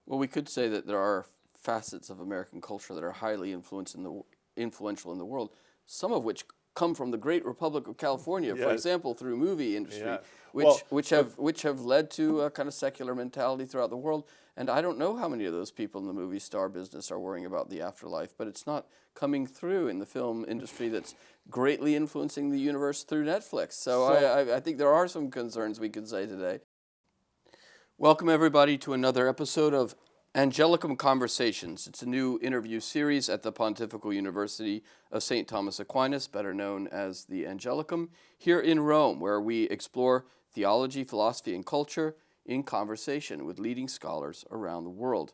Well, we could say that there are facets of American culture that are highly influential in the world, some of which come from the great Republic of California, for example, through movie industry, which have led to a kind of secular mentality throughout the world. And I don't know how many of those people in the movie star business are worrying about the afterlife, but it's not coming through in the film industry that's greatly influencing the universe through Netflix. So I think there are some concerns we could say today. Welcome, everybody, to another episode of Angelicum Conversations. It's a new interview series at the Pontifical University of St. Thomas Aquinas, better known as the Angelicum, here in Rome, where we explore theology, philosophy, and culture in conversation with leading scholars around the world.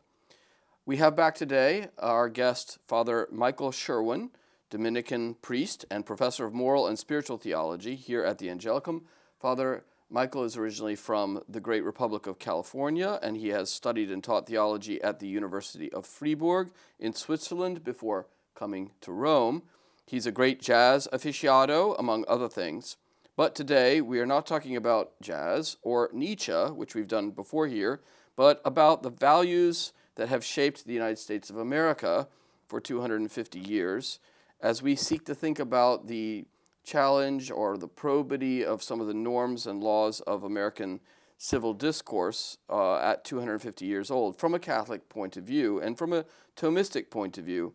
We have back today our guest, Father Michael Sherwin, Dominican priest and professor of moral and spiritual theology here at the Angelicum. Father Michael is originally from the great Republic of California, and he has studied and taught theology at the University of Fribourg in Switzerland before coming to Rome. He's a great jazz aficionado, among other things. But today, we are not talking about jazz or Nietzsche, which we've done before here, but about the values that have shaped the United States of America for 250 years, as we seek to think about the challenge or the probity of some of the norms and laws of American civil discourse at 250 years old from a Catholic point of view and from a Thomistic point of view.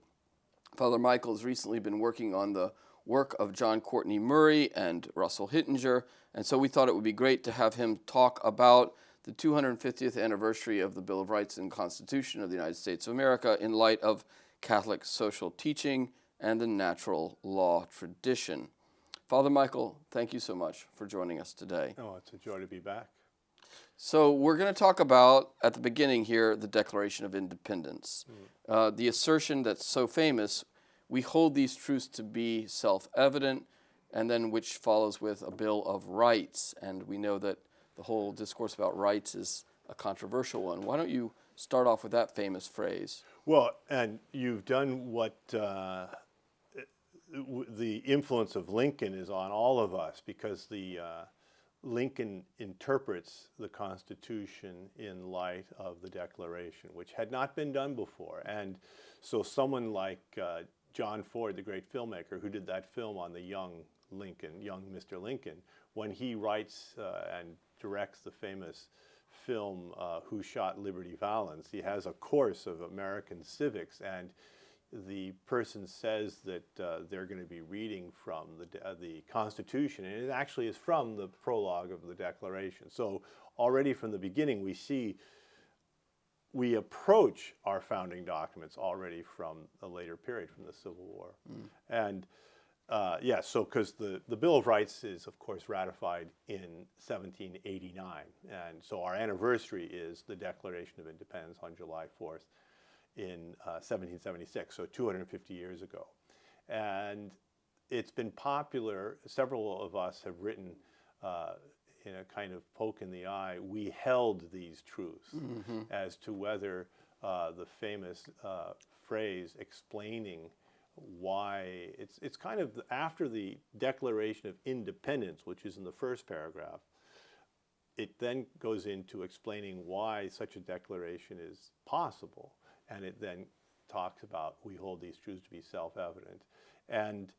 Father Michael has recently been working on the work of John Courtney Murray and Russell Hittinger, and so we thought it would be great to have him talk about the 250th anniversary of the Bill of Rights and Constitution of the United States of America in light of Catholic social teaching and the natural law tradition. Father Michael, thank you so much for joining us today. Oh, it's a joy to be back. So we're going to talk about, at the beginning here, the Declaration of Independence. The assertion that's so famous, we hold these truths to be self-evident, and then which follows with a Bill of Rights. And we know that the whole discourse about rights is a controversial one. Why don't you start off with that famous phrase? Well, and you've done what the influence of Lincoln is on all of us, because Lincoln interprets the Constitution in light of the Declaration, which had not been done before. And so someone like John Ford, the great filmmaker who did that film on the young Mr. Lincoln, when he writes and directs the famous film Who Shot Liberty Valance, he has a course of American civics, and the person says that they're going to be reading from the Constitution, and it actually is from the prologue of the Declaration. So already from the beginning we approach our founding documents already from a later period, from the Civil War. And so because the Bill of Rights is, of course, ratified in 1789, and so our anniversary is the Declaration of Independence on July 4th. In 1776, so 250 years ago. And it's been popular. Several of us have written in a kind of poke in the eye, we held these truths, as to whether the famous phrase explaining why, it's kind of after the Declaration of Independence, which is in the first paragraph, it then goes into explaining why such a declaration is possible. And it then talks about, we hold these truths to be self-evident. And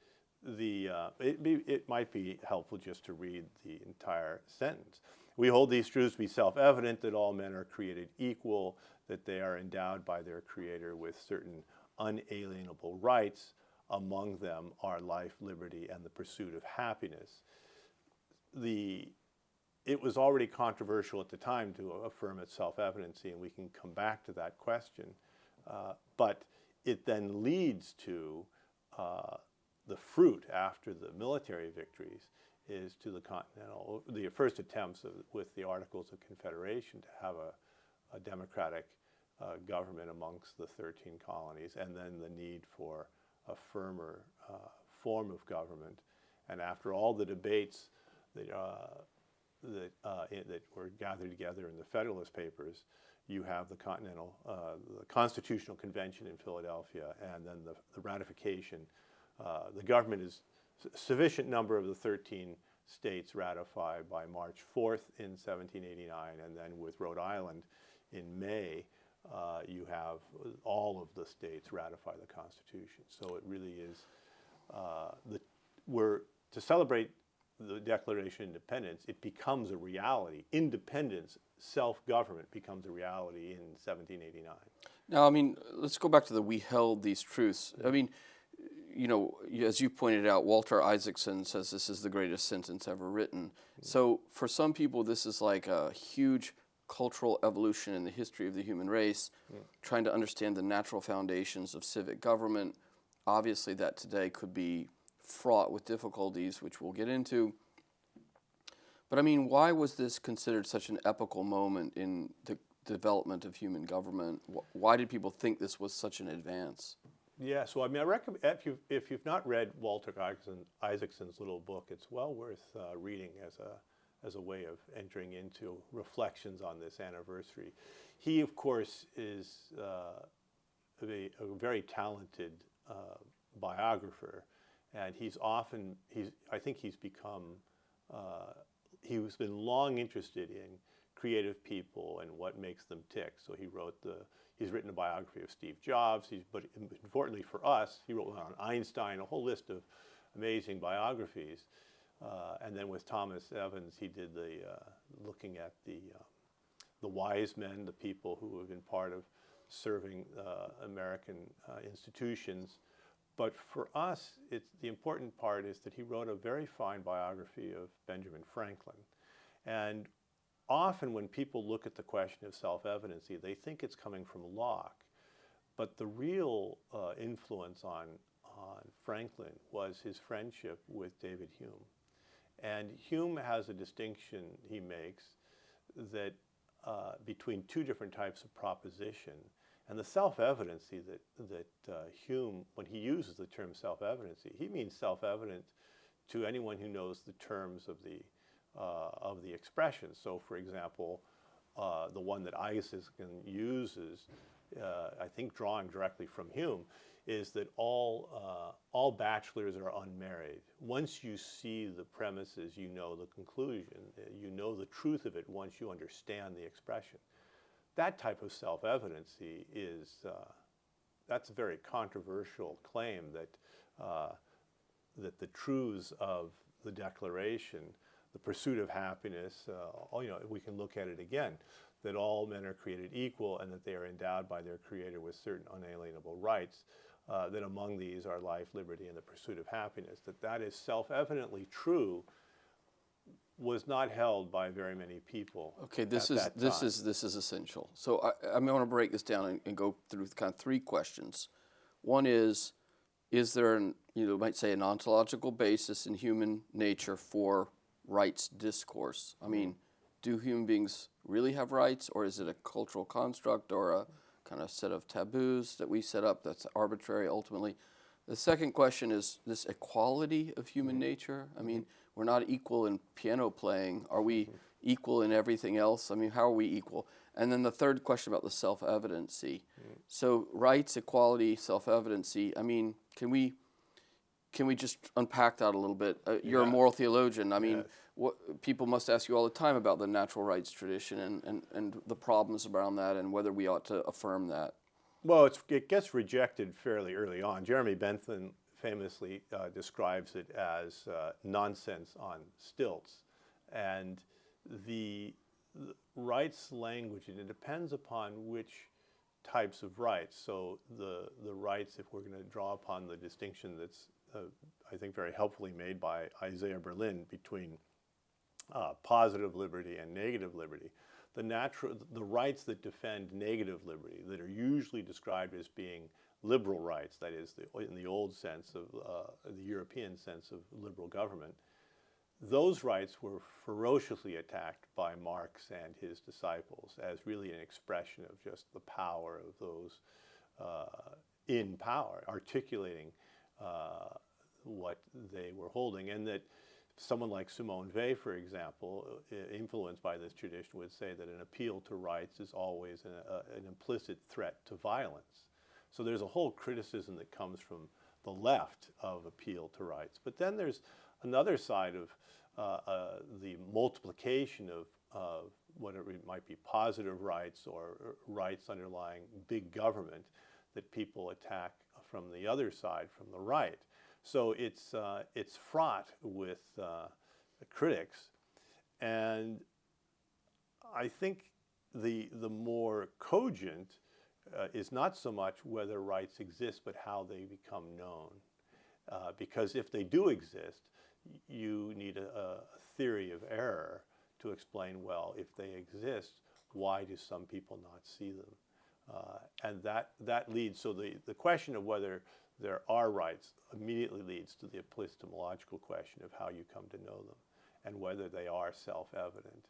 it might be helpful just to read the entire sentence. We hold these truths to be self-evident, that all men are created equal, that they are endowed by their Creator with certain unalienable rights. Among them are life, liberty, and the pursuit of happiness. It was already controversial at the time to affirm its self-evidency, and we can come back to that question. But it then leads to the fruit after the military victories is to the first attempts with the Articles of Confederation to have a democratic government amongst the 13 colonies, and then the need for a firmer form of government. And after all the debates that were gathered together in the Federalist Papers, you have the Constitutional Convention in Philadelphia, and then the ratification. The government is sufficient number of the 13 states ratified by March 4th in 1789, and then with Rhode Island in May, states ratify the Constitution. So it really is, we're to celebrate the Declaration of Independence, it becomes a reality. Independence, self-government becomes a reality in 1789. Now, I mean, let's go back to the "we held these truths." I mean, as you pointed out, Walter Isaacson says this is the greatest sentence ever written. So for some people, this is like a huge cultural evolution in the history of the human race, trying to understand the natural foundations of civic government. Obviously, that today could be fraught with difficulties, which we'll get into. But I mean, why was this considered such an epochal moment in the development of human government? Why did people think this was such an advance? Yeah, so I mean, I recommend if you've not read Walter Isaacson's little book, it's well worth reading as a way of entering into reflections on this anniversary. He, of course, is a very talented biographer, and I think he's become, he's been long interested in creative people and what makes them tick. So he's written a biography of Steve Jobs, but importantly for us, he wrote one on Einstein, a whole list of amazing biographies. And then with Thomas Evans, he did looking at the wise men, the people who have been part of serving American institutions. But for us, the important part is that he wrote a very fine biography of Benjamin Franklin. And often when people look at the question of self-evidency, they think it's coming from Locke. But the real influence on Franklin was his friendship with David Hume. And Hume has a distinction he makes that between two different types of proposition. And the self-evidency that Hume, when he uses the term self-evidency, he means self-evident to anyone who knows the terms of the expression. So, for example, the one that Isaacson uses, I think drawing directly from Hume, is that all bachelors are unmarried. Once you see the premises, you know the conclusion. You know the truth of it once you understand the expression. That type of self-evidency that's a very controversial claim that the truths of the Declaration, the pursuit of happiness, we can look at it again, that all men are created equal and that they are endowed by their Creator with certain unalienable rights, that among these are life, liberty, and the pursuit of happiness, that is self-evidently true, was not held by very many people. Okay, this is essential. So I want to break this down and go through kind of three questions. One is there might say an ontological basis in human nature for rights discourse? I mean, do human beings really have rights, or is it a cultural construct or a kind of set of taboos that we set up that's arbitrary ultimately? The second question is this equality of human nature. I mean, we're not equal in piano playing. Are we equal in everything else? I mean, how are we equal? And then the third question about the self-evidency. So rights, equality, self-evidency. I mean, can we just unpack that a little bit? You're a moral theologian. I mean, people must ask you all the time about the natural rights tradition and the problems around that and whether we ought to affirm that. Well, it gets rejected fairly early on. Jeremy Bentham famously describes it as nonsense on stilts. And the rights language, and it depends upon which types of rights. So the rights, if we're going to draw upon the distinction that's, I think, very helpfully made by Isaiah Berlin between positive liberty and negative liberty, the rights that defend negative liberty, that are usually described as being liberal rights, that is, in the old sense of the European sense of liberal government, those rights were ferociously attacked by Marx and his disciples as really an expression of just the power of those in power, articulating what they were holding. And that someone like Simone Weil, for example, influenced by this tradition, would say that an appeal to rights is always an implicit threat to violence. So there's a whole criticism that comes from the left of appeal to rights. But then there's another side of the multiplication of whatever it might be, positive rights or rights underlying big government, that people attack from the other side, from the right. So it's fraught with critics, and I think the more cogent is not so much whether rights exist, but how they become known. Because if they do exist, you need a theory of error to explain, well, if they exist, why do some people not see them? And that leads, so the question of whether there are rights immediately leads to the epistemological question of how you come to know them and whether they are self-evident.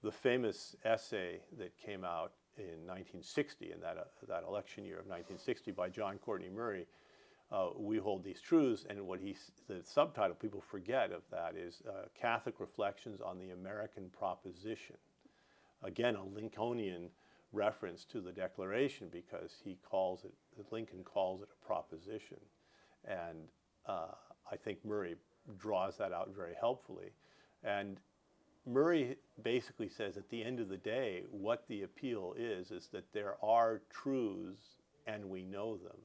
The famous essay that came out in 1960, in that election year of 1960, by John Courtney Murray, We Hold These Truths, and the subtitle people forget of that is Catholic Reflections on the American Proposition. Again, a Lincolnian reference to the Declaration, because Lincoln calls it a proposition. And I think Murray draws that out very helpfully. And Murray basically says at the end of the day, what the appeal is that there are truths and we know them.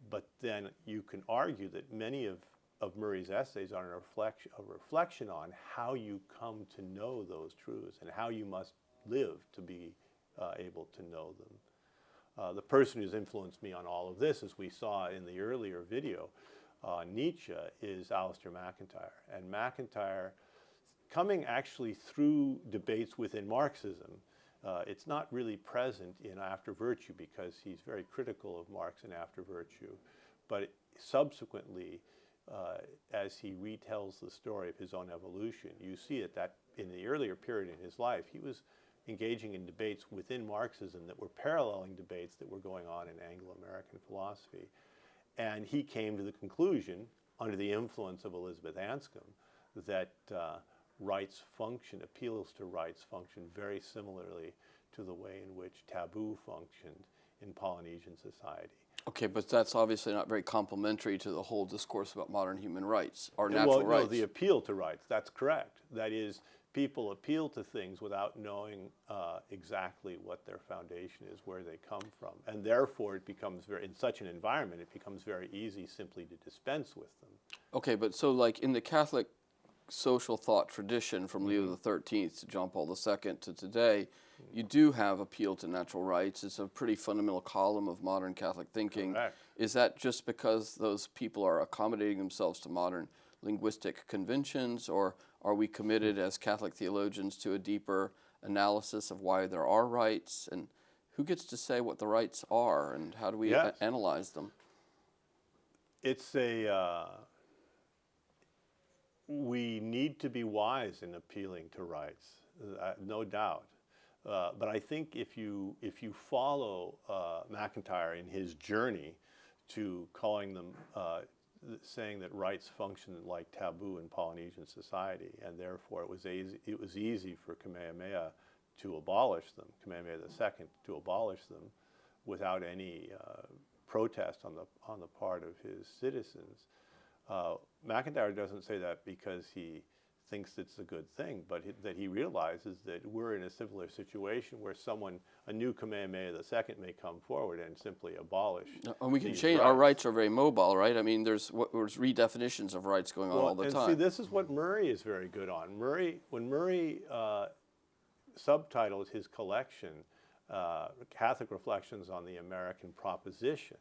But then you can argue that many of Murray's essays are a reflection on how you come to know those truths and how you must live to be able to know them. The person who's influenced me on all of this, as we saw in the earlier video, Nietzsche, is Alasdair MacIntyre. And MacIntyre, coming actually through debates within Marxism, it's not really present in After Virtue because he's very critical of Marx and After Virtue. But subsequently, as he retells the story of his own evolution, you see it that in the earlier period in his life, he was engaging in debates within Marxism that were paralleling debates that were going on in Anglo-American philosophy. And he came to the conclusion, under the influence of Elizabeth Anscombe, that rights function, appeals to rights function very similarly to the way in which taboo functioned in Polynesian society. Okay, but that's obviously not very complementary to the whole discourse about modern human rights or natural rights. No, the appeal to rights, that's correct. That is, people appeal to things without knowing exactly what their foundation is, where they come from. And therefore, it becomes in such an environment, it becomes very easy simply to dispense with them. Okay, but so like in the Catholic social thought tradition from Leo XIII to John Paul II to today, you do have appeal to natural rights. It's a pretty fundamental column of modern Catholic thinking. Correct. Is that just because those people are accommodating themselves to modern linguistic conventions, or are we committed as Catholic theologians to a deeper analysis of why there are rights, and who gets to say what the rights are, and how do we analyze them? It's we need to be wise in appealing to rights, no doubt. But I think if you follow MacIntyre in his journey to calling them, saying that rights function like taboo in Polynesian society, and therefore it was easy for Kamehameha to abolish them, Kamehameha II to abolish them, without any protest on the part of his citizens. MacIntyre doesn't say that because he thinks it's a good thing, but that he realizes that we're in a similar situation where a new Kamehameha II may come forward and simply abolish. And we can change. Our rights are very mobile, right? I mean, there's redefinitions of rights going on all the time. See, this is what Murray is very good on. When Murray subtitled his collection Catholic Reflections on the American Proposition,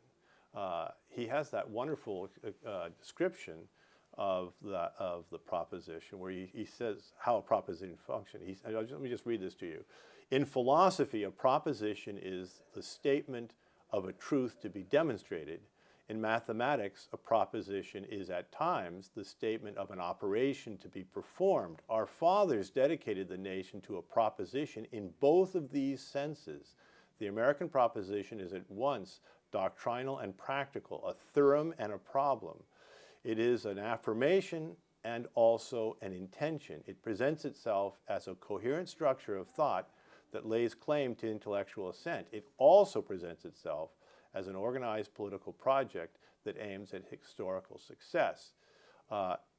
he has that wonderful description of the proposition, where he says how a proposition functions. Let me just read this to you. In philosophy, a proposition is the statement of a truth to be demonstrated. In mathematics, a proposition is at times the statement of an operation to be performed. Our fathers dedicated the nation to a proposition in both of these senses. The American proposition is at once doctrinal and practical, a theorem and a problem. It is an affirmation and also an intention. It presents itself as a coherent structure of thought that lays claim to intellectual assent. It also presents itself as an organized political project that aims at historical success.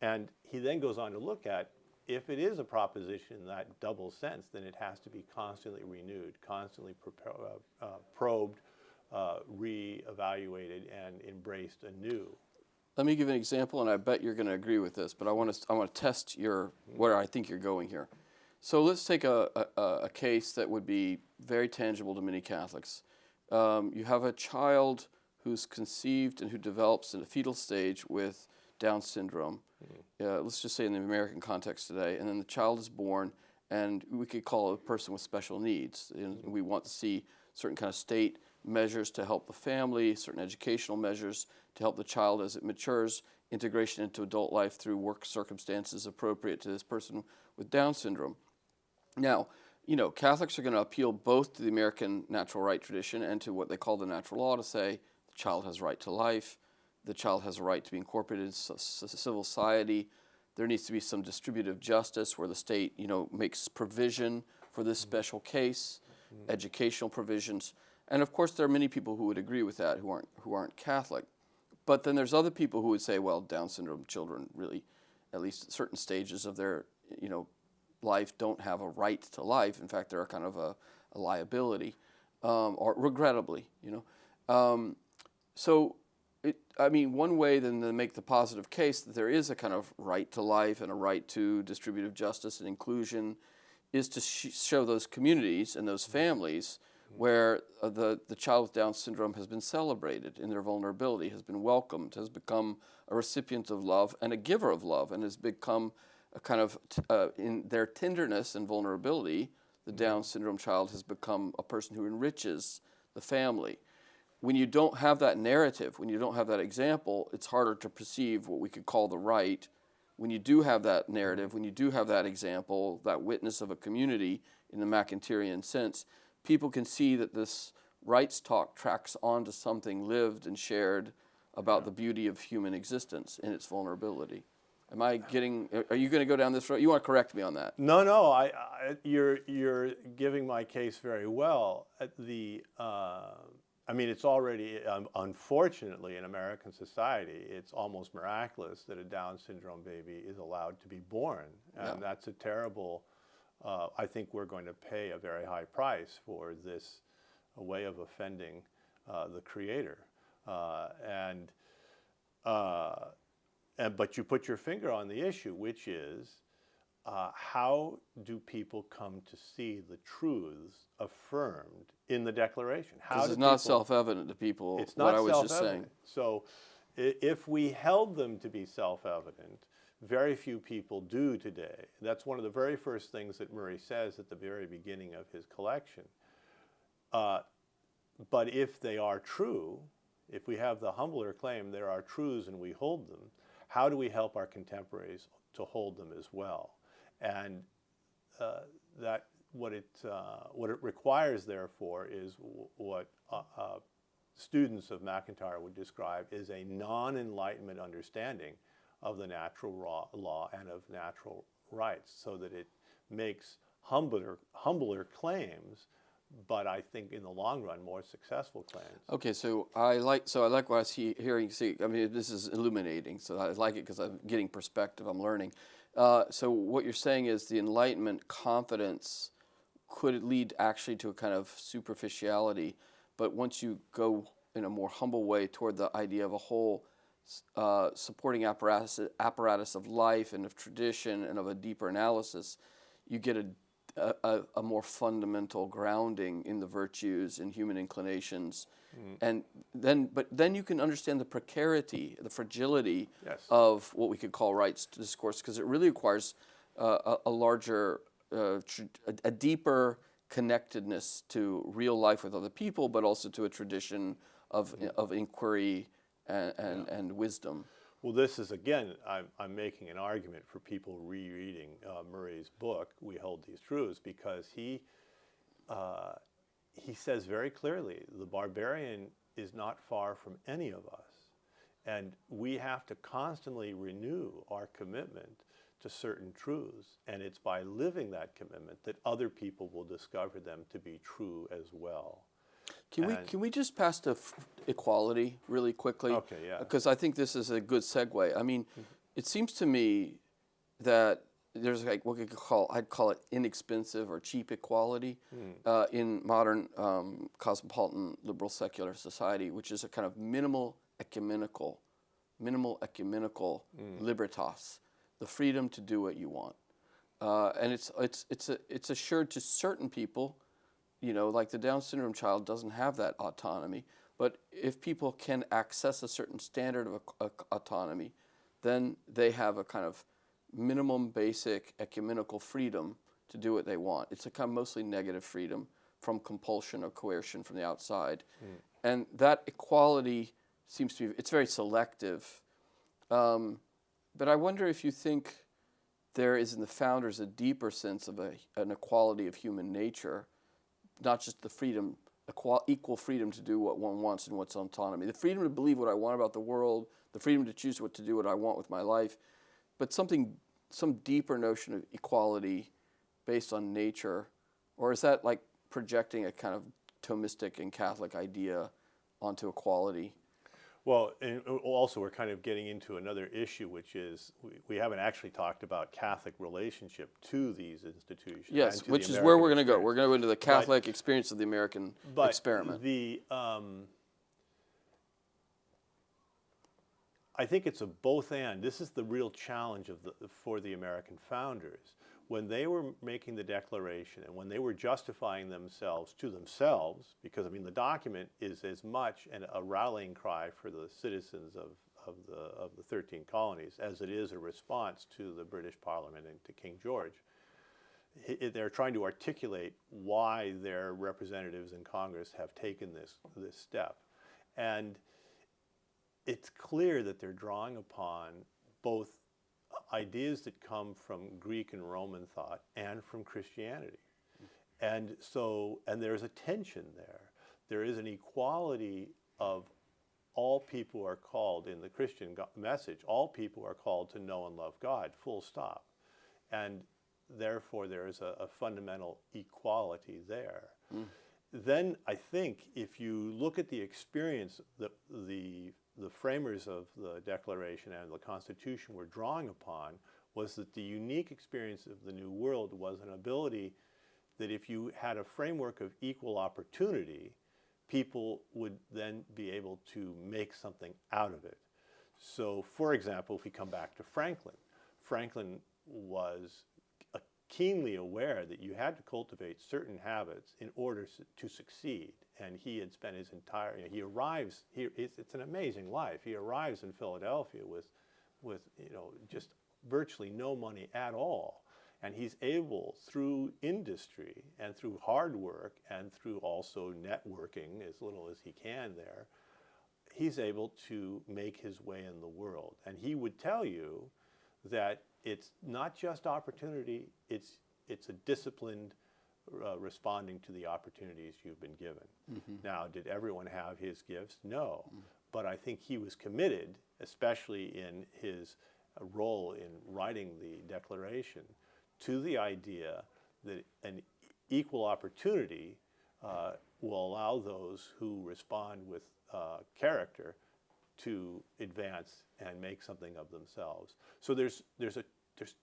And he then goes on to look at, if it is a proposition in that double sense, then it has to be constantly renewed, constantly probed, re-evaluated and embraced anew. Let me give an example, and I bet you're going to agree with this, but I want to test where I think you're going here. So let's take a case that would be very tangible to many Catholics. You have a child who's conceived and who develops in a fetal stage with Down syndrome. Let's just say in the American context today, and then the child is born, and we could call it a person with special needs. And we want to see certain kind of state measures to help the family, certain educational measures to help the child as it matures, integration into adult life through work circumstances appropriate to this person with Down syndrome. Now, Catholics are going to appeal both to the American natural right tradition and to what they call the natural law to say the child has a right to life, the child has a right to be incorporated in civil society. There needs to be some distributive justice where the state, makes provision for this special case, educational provisions. And of course, there are many people who would agree with that who aren't Catholic. But then there's other people who would say, well, Down syndrome children really, at least at certain stages of their, life, don't have a right to life. In fact, they're kind of a liability, or regrettably, So, one way then to make the positive case that there is a kind of right to life and a right to distributive justice and inclusion is to show those communities and those families where the child with Down syndrome has been celebrated in their vulnerability, has been welcomed, has become a recipient of love and a giver of love, and has become a kind of, in their tenderness and vulnerability, the Down syndrome child has become a person who enriches the family. When you don't have that narrative, when you don't have that example, it's harder to perceive what we could call the right. When you do have that narrative, when you do have that example, that witness of a community in the MacIntyrean sense, people can see that this rights talk tracks onto something lived and shared about the beauty of human existence in its vulnerability. Are you going to go down this road? You want to correct me on that? No, you're giving my case very well. It's already, unfortunately, in American society, it's almost miraculous that a Down syndrome baby is allowed to be born. And that's a terrible, I think we're going to pay a very high price for this way of offending the Creator. But you put your finger on the issue, which is how do people come to see the truths affirmed in the Declaration? Because it's not self-evident to people. It's not self-evident. So if we held them to be self-evident, very few people do today. That's one of the very first things that Murray says at the very beginning of his collection. But if they are true, if we have the humbler claim there are truths and we hold them, how do we help our contemporaries to hold them as well? And what it requires, therefore, is what students of MacIntyre would describe as a non-Enlightenment understanding of the natural law and of natural rights, so that it makes humbler claims, but I think in the long run more successful claims. Okay, so I like what I see hearing. See, this is illuminating. So I like it because I'm getting perspective. I'm learning. So what you're saying is the Enlightenment confidence could lead actually to a kind of superficiality, but once you go in a more humble way toward the idea of a whole supporting apparatus of life and of tradition and of a deeper analysis, you get a more fundamental grounding in the virtues and human inclinations, and then you can understand the precarity, the fragility of what we could call rights discourse, because it really requires a larger, a deeper connectedness to real life with other people, but also to a tradition of inquiry and wisdom. Well, this is, again, I'm making an argument for people rereading Murray's book, We Hold These Truths, because he says very clearly, the barbarian is not far from any of us. And we have to constantly renew our commitment to certain truths. And it's by living that commitment that other people will discover them to be true as well. Can we just pass to equality really quickly? Okay, yeah. Because I think this is a good segue. I mean, it seems to me that there's like what I'd call it inexpensive or cheap equality in modern cosmopolitan liberal secular society, which is a kind of minimal ecumenical libertas, the freedom to do what you want, and it's assured to certain people, like the Down syndrome child doesn't have that autonomy, but if people can access a certain standard of autonomy, then they have a kind of minimum basic ecumenical freedom to do what they want. It's a kind of mostly negative freedom from compulsion or coercion from the outside. And that equality seems to be, it's very selective. But I wonder if you think there is in the founders a deeper sense of an equality of human nature, not just the freedom, equal freedom to do what one wants and what's autonomy. The freedom to believe what I want about the world, the freedom to choose what to do what I want with my life, but some deeper notion of equality based on nature, or is that like projecting a kind of Thomistic and Catholic idea onto equality? Well, and also we're kind of getting into another issue, which is we haven't actually talked about Catholic relationship to these institutions. Yes, which is where we're going to go. We're going to go into the Catholic experience of the American experiment. I think it's a both and. This is the real challenge for the American founders. When they were making the Declaration and when they were justifying themselves to themselves, because the document is as much a rallying cry for the citizens of the 13 colonies as it is a response to the British Parliament and to King George. They're trying to articulate why their representatives in Congress have taken this step. And it's clear that they're drawing upon both ideas that come from Greek and Roman thought and from Christianity. And there's a tension there. There is an equality of all people are called in the Christian message, all people are called to know and love God, full stop. And therefore there is a fundamental equality there. Then I think if you look at the experience that the framers of the Declaration and the Constitution were drawing upon, was that the unique experience of the New World was an ability that if you had a framework of equal opportunity, people would then be able to make something out of it. So, for example, if we come back to Franklin was keenly aware that you had to cultivate certain habits in order to succeed. And he had spent his entire, he arrives here, it's an amazing life. He arrives in Philadelphia with just virtually no money at all. And he's able, through industry and through hard work and through also networking as little as he can there, he's able to make his way in the world. And he would tell you that it's not just opportunity, it's a disciplined responding to the opportunities you've been given. Now, did everyone have his gifts? No. But I think he was committed, especially in his role in writing the Declaration, to the idea that an equal opportunity will allow those who respond with character to advance and make something of themselves. So there's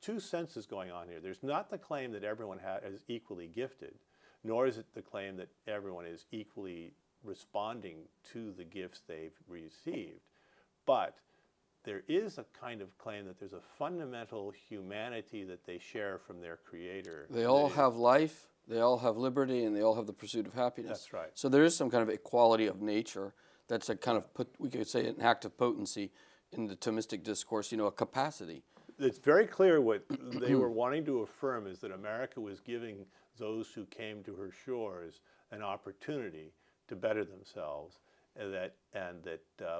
two senses going on here. There's not the claim that everyone is equally gifted, nor is it the claim that everyone is equally responding to the gifts they've received. But there is a kind of claim that there's a fundamental humanity that they share from their Creator. They all have life, they all have liberty, and they all have the pursuit of happiness. That's right. So there is some kind of equality of nature that's a kind of, we could say, an act of potency in the Thomistic discourse, a capacity. It's very clear what they were wanting to affirm is that America was giving those who came to her shores an opportunity to better themselves, and that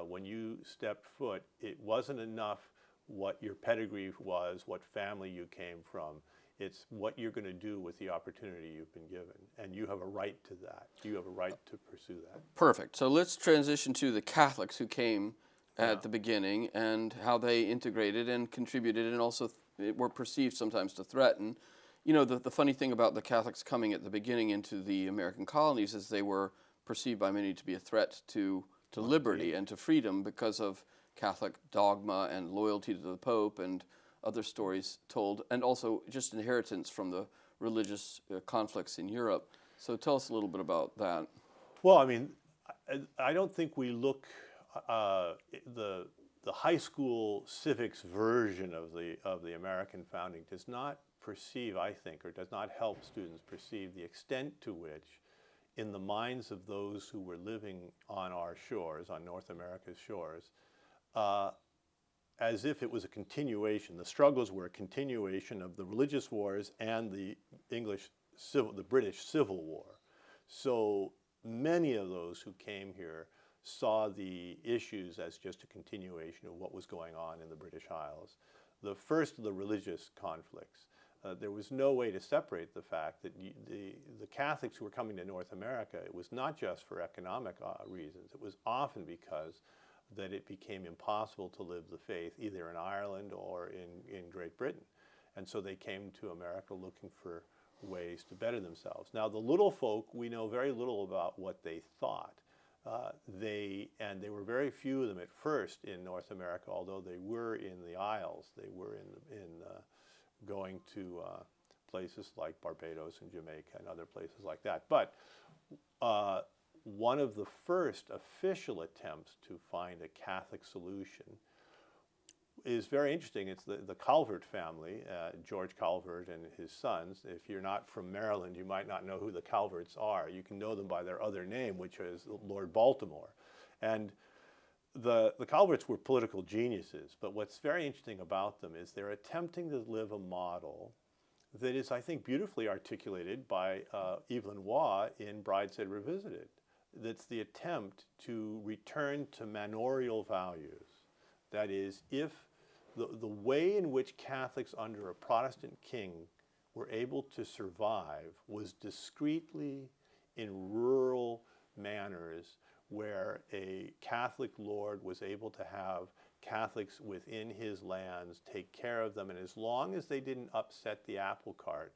when you stepped foot, it wasn't enough what your pedigree was, what family you came from. It's what you're going to do with the opportunity you've been given, and you have a right to that. You have a right to pursue that. Perfect. So let's transition to the Catholics who came at the beginning and how they integrated and contributed and also were perceived sometimes to threaten. The funny thing about the Catholics coming at the beginning into the American colonies is they were perceived by many to be a threat to liberty and to freedom because of Catholic dogma and loyalty to the Pope and other stories told, and also just inheritance from the religious conflicts in Europe. So tell us a little bit about that. Well, I mean, I don't think we look the high school civics version of the American founding does not perceive, I think, or does not help students perceive the extent to which, in the minds of those who were living on our shores, on North America's shores, as if it was a continuation. The struggles were a continuation of the religious wars and the British Civil War. So many of those who came here saw the issues as just a continuation of what was going on in the British Isles. The first of the religious conflicts, there was no way to separate the fact that the Catholics who were coming to North America, it was not just for economic reasons. It was often because that it became impossible to live the faith either in Ireland or in Great Britain. And so they came to America looking for ways to better themselves. Now, the little folk, we know very little about what they thought. There were very few of them at first in North America, although they were in the Isles. They were going to places like Barbados and Jamaica and other places like that. But one of the first official attempts to find a Catholic solution is very interesting. It's the Calvert family, George Calvert and his sons. If you're not from Maryland, you might not know who the Calverts are. You can know them by their other name, which is Lord Baltimore. And the Calverts were political geniuses, but what's very interesting about them is they're attempting to live a model that is, I think, beautifully articulated by Evelyn Waugh in Brideshead Revisited. That's the attempt to return to manorial values. That is, if the way in which Catholics under a Protestant king were able to survive was discreetly in rural manners where a Catholic lord was able to have Catholics within his lands take care of them, and as long as they didn't upset the apple cart,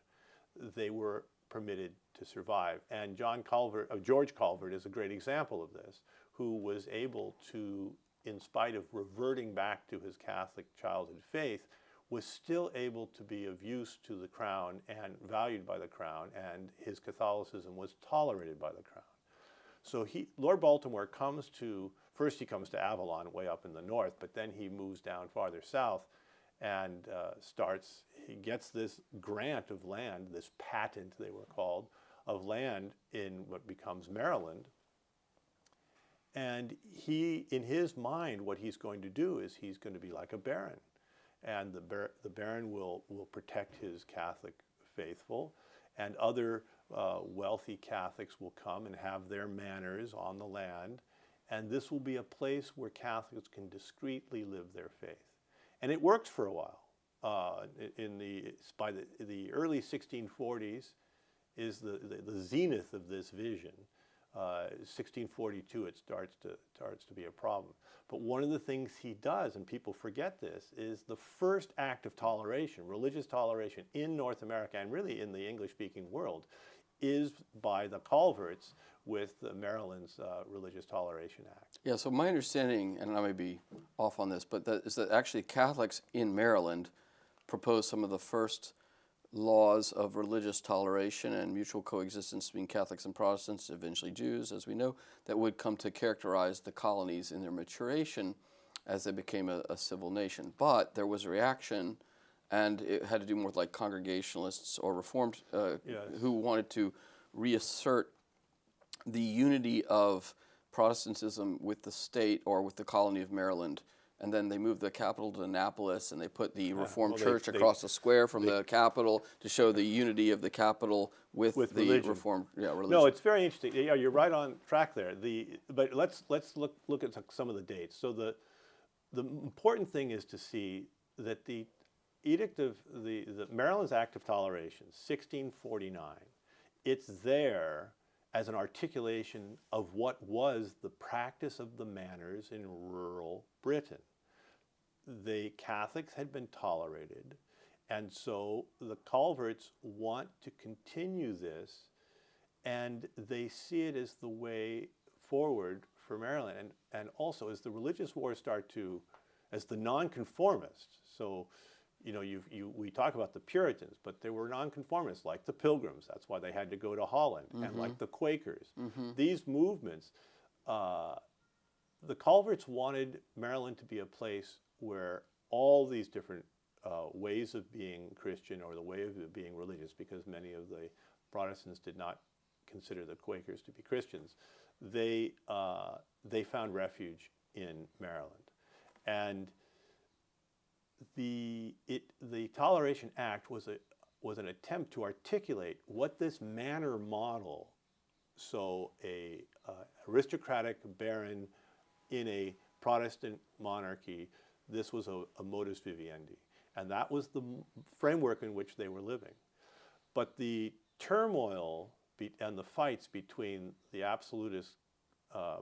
they were permitted to survive. And George Calvert is a great example of this, who was able to, in spite of reverting back to his Catholic childhood faith, was still able to be of use to the crown and valued by the crown, and his Catholicism was tolerated by the crown. So Lord Baltimore comes to Avalon, way up in the north, but then he moves down farther south and he gets this grant of land, this patent, they were called, of land in what becomes Maryland. And in his mind, what he's going to do is he's going to be like a baron. And the baron will protect his Catholic faithful, and other wealthy Catholics will come and have their manors on the land. And this will be a place where Catholics can discreetly live their faith. And it works for a while. By the early 1640s is the zenith of this vision. 1642, it starts to be a problem. But one of the things he does, and people forget this, is the first act of toleration, religious toleration in North America and really in the English-speaking world, is by the Calverts with Maryland's Religious Toleration Act. Yeah, so my understanding, and I may be off on this, but is that actually Catholics in Maryland proposed some of the first laws of religious toleration and mutual coexistence between Catholics and Protestants, eventually Jews, as we know, that would come to characterize the colonies in their maturation as they became a civil nation. But there was a reaction, and it had to do more with like Congregationalists or Reformed who wanted to reassert the unity of Protestantism with the state or with the colony of Maryland. And then they moved the capital to Annapolis, and they put the Reformed Church across the square from the capital to show the unity of the capital with the religion. Reformed religion. No, it's very interesting. Yeah, you're right on track there. But let's look at some of the dates. So the important thing is to see that the Edict of the Maryland's Act of Toleration, 1649, it's there as an articulation of what was the practice of the manors in rural Britain. The Catholics had been tolerated, and so the Calverts want to continue this, and they see it as the way forward for Maryland. And also, as the religious wars as the nonconformists, so we talk about the Puritans, but there were nonconformists like the Pilgrims. That's why they had to go to Holland, and like the Quakers. These movements, the Culverts wanted Maryland to be a place where all these different ways of being Christian or the way of being religious, because many of the Protestants did not consider the Quakers to be Christians, they found refuge in Maryland. And the Toleration Act was an attempt to articulate what this manor model, so a aristocratic baron in a Protestant monarchy, this was a modus vivendi, and that was the framework in which they were living. But the turmoil and the fights between the absolutist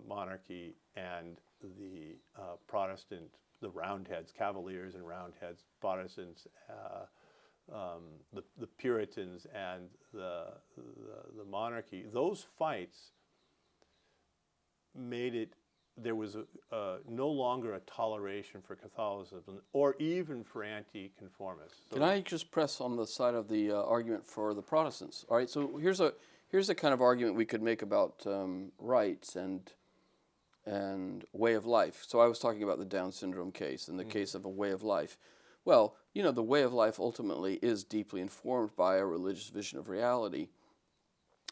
monarchy and the Protestant, the Roundheads, Cavaliers and Roundheads, Protestants, the Puritans and the monarchy, those fights made it, there was no longer a toleration for Catholicism or even for anti-conformists. So can I just press on the side of the argument for the Protestants? All right, so here's a kind of argument we could make about rights and way of life. So I was talking about the Down syndrome case and the case of a way of life. Well, the way of life ultimately is deeply informed by a religious vision of reality.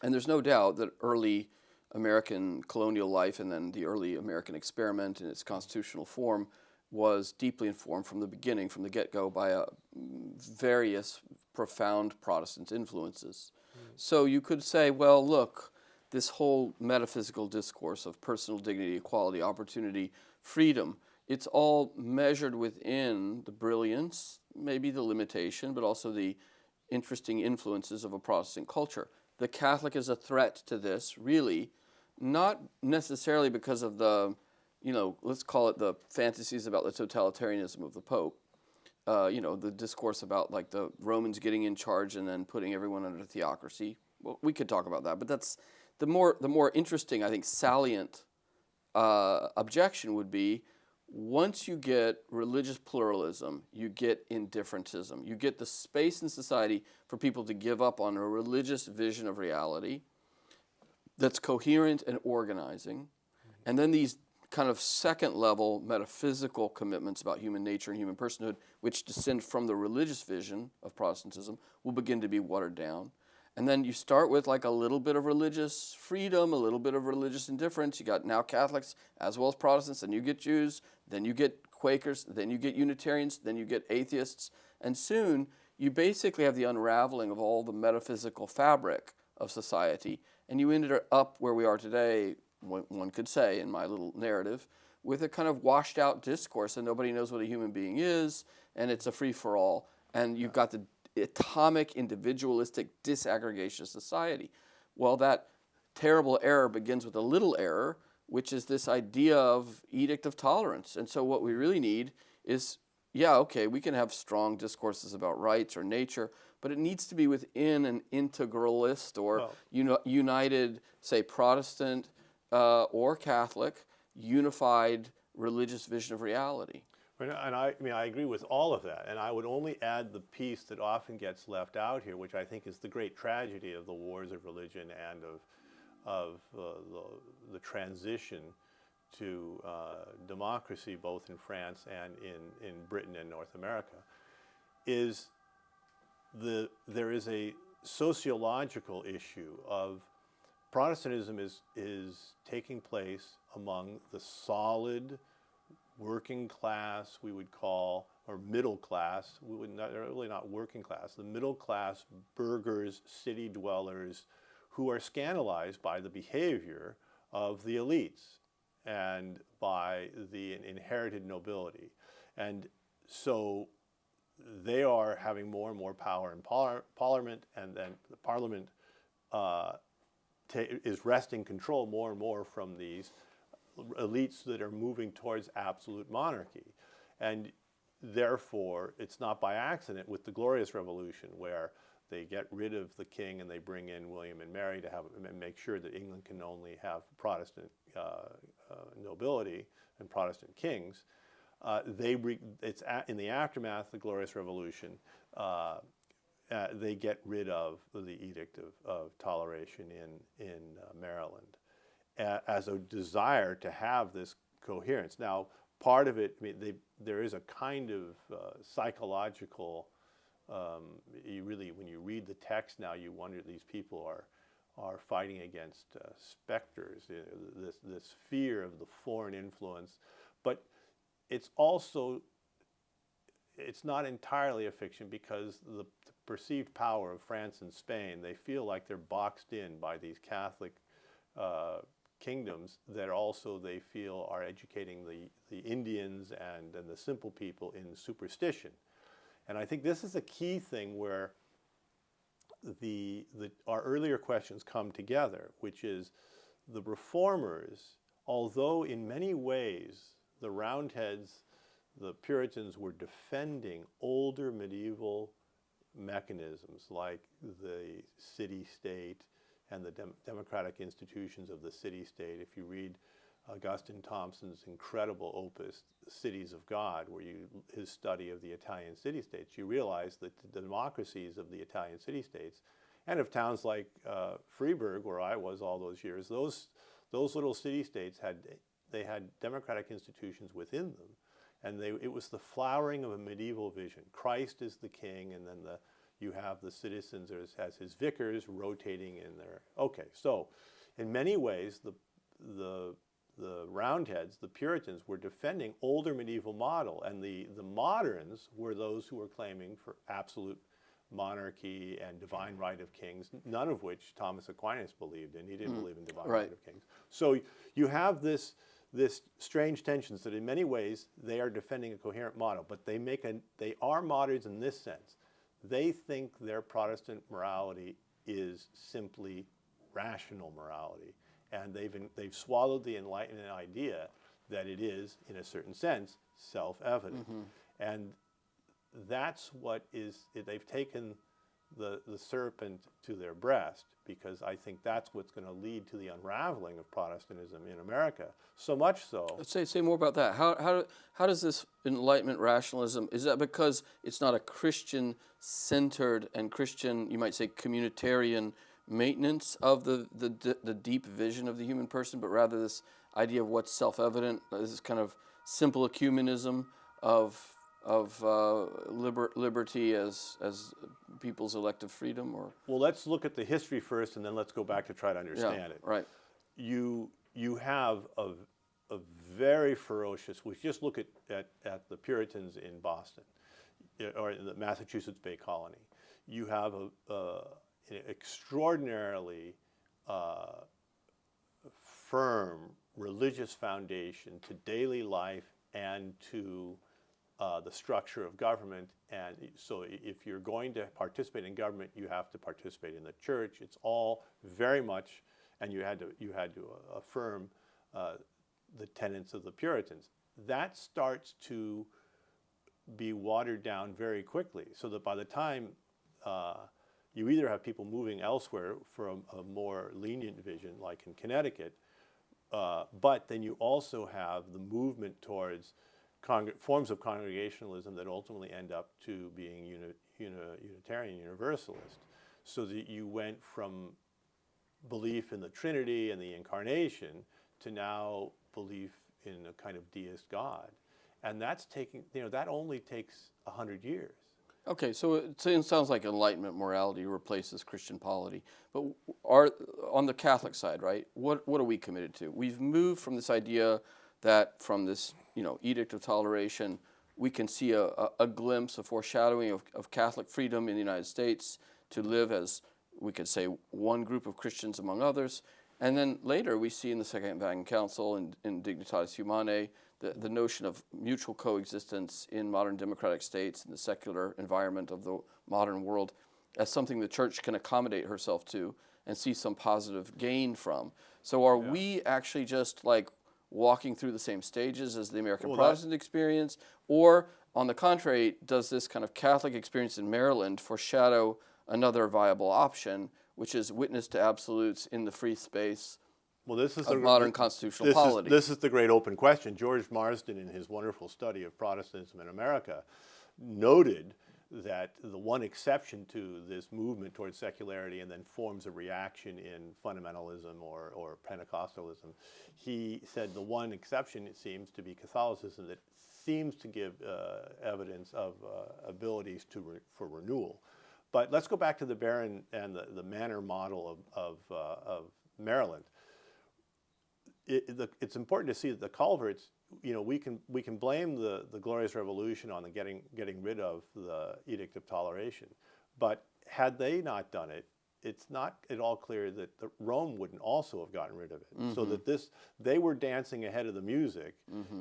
And there's no doubt that early American colonial life and then the early American experiment in its constitutional form was deeply informed from the beginning, from the get-go, by various profound Protestant influences. So you could say, well, look, this whole metaphysical discourse of personal dignity, equality, opportunity, freedom, it's all measured within the brilliance, maybe the limitation, but also the interesting influences of a Protestant culture. The Catholic is a threat to this, really, not necessarily because of the, let's call it the fantasies about the totalitarianism of the Pope. The discourse about like the Romans getting in charge and then putting everyone under theocracy. Well, we could talk about that, but that's the more interesting, I think, salient objection would be, once you get religious pluralism, you get indifferentism. You get the space in society for people to give up on a religious vision of reality that's coherent and organizing. And then these kind of second level metaphysical commitments about human nature and human personhood, which descend from the religious vision of Protestantism, will begin to be watered down. And then you start with like a little bit of religious freedom, a little bit of religious indifference. You got now Catholics as well as Protestants, then you get Jews, then you get Quakers, then you get Unitarians, then you get atheists. And soon you basically have the unraveling of all the metaphysical fabric of society. And you ended up where we are today, one could say, in my little narrative, with a kind of washed out discourse, and nobody knows what a human being is, and it's a free-for-all. And you've got the atomic, individualistic disaggregation of society. Well, that terrible error begins with a little error, which is this idea of edict of tolerance. And so what we really need is, we can have strong discourses about rights or nature, but it needs to be within an integralist or united, say, Protestant or Catholic, unified religious vision of reality. And I agree with all of that, and I would only add the piece that often gets left out here, which I think is the great tragedy of the wars of religion and of the transition to democracy, both in France and in Britain and North America, is there is a sociological issue of Protestantism is taking place among the solid working class, we would call, or middle class. We would not, they're really not working class. The middle class burghers, city dwellers, who are scandalized by the behavior of the elites and by the inherited nobility. And so they are having more and more power in Parliament, and then the Parliament is wresting control more and more from these elites that are moving towards absolute monarchy. And therefore, it's not by accident with the Glorious Revolution, where they get rid of the king and they bring in William and Mary to make sure that England can only have Protestant nobility and Protestant kings. in the aftermath of the Glorious Revolution. They get rid of the Edict of Toleration in Maryland as a desire to have this coherence. Now, part of it, I mean, there is a kind of psychological. When you read the text now, you wonder these people are fighting against specters. This fear of the foreign influence, but it's not entirely a fiction, because the perceived power of France and Spain, they feel like they're boxed in by these Catholic kingdoms that also they feel are educating the Indians and the simple people in superstition. And I think this is a key thing where our earlier questions come together, which is the reformers, although in many ways the Roundheads, the Puritans, were defending older medieval mechanisms like the city-state and the democratic institutions of the city-state. If you read Augustine Thompson's incredible opus, Cities of God, his study of the Italian city-states, you realize that the democracies of the Italian city-states and of towns like Freiburg, where I was all those years, those little city-states had democratic institutions within them. And it was the flowering of a medieval vision. Christ is the king, and then you have the citizens as his vicars rotating in there. Okay, so in many ways, the Roundheads, the Puritans, were defending older medieval model, and the moderns were those who were claiming for absolute monarchy and divine right of kings, none of which Thomas Aquinas believed in. He didn't believe in divine right of kings. So you have this strange tensions that in many ways they are defending a coherent model, but they are moderns in this sense. They think their Protestant morality is simply rational morality, and they've swallowed the Enlightenment idea that it is, in a certain sense, self-evident. Mm-hmm. And that's what they've taken the serpent to their breast, because I think that's what's going to lead to the unraveling of Protestantism in America. So much so. Let's say more about that. How does this Enlightenment rationalism, is that because it's not a Christian-centered and Christian, you might say, communitarian maintenance of the deep vision of the human person, but rather this idea of what's self-evident, this kind of simple ecumenism of liberty as people's elective freedom? Or well, let's look at the history first, and then let's go back to try to understand it. Right. You have a very ferocious. We just look at the Puritans in Boston, or in the Massachusetts Bay Colony. You have an extraordinarily firm religious foundation to daily life and to the structure of government. And so if you're going to participate in government, you have to participate in the church. It's all very much, and you had to affirm the tenets of the Puritans. That starts to be watered down very quickly, so that by the time you either have people moving elsewhere for a more lenient vision, like in Connecticut, but then you also have the movement towards forms of congregationalism that ultimately end up to being Unitarian Universalist, so that you went from belief in the Trinity and the Incarnation to now belief in a kind of deist God, and that's that only takes 100 years. Okay, so it sounds like Enlightenment morality replaces Christian polity. But on the Catholic side, right, what are we committed to? We've moved from this idea that from this Edict of Toleration, we can see a glimpse, a foreshadowing of Catholic freedom in the United States to live as, we could say, one group of Christians among others. And then later we see in the Second Vatican Council and in Dignitatis Humanae the notion of mutual coexistence in modern democratic states in the secular environment of the modern world as something the Church can accommodate herself to and see some positive gain from. So are we actually just like walking through the same stages as the American Protestant experience? Or, on the contrary, does this kind of Catholic experience in Maryland foreshadow another viable option, which is witness to absolutes in the free space Well, this is of modern constitutional polity. This is the great open question. George Marsden, in his wonderful study of Protestantism in America, noted that the one exception to this movement towards secularity and then forms of reaction in fundamentalism or Pentecostalism, he said the one exception, it seems, to be Catholicism that seems to give evidence of abilities for renewal. But let's go back to the Baron and the Manor model of Maryland. It's important to see that the culverts, we can blame the Glorious Revolution on the getting rid of the Edict of Toleration, but had they not done it, it's not at all clear that Rome wouldn't also have gotten rid of it. Mm-hmm. So that they were dancing ahead of the music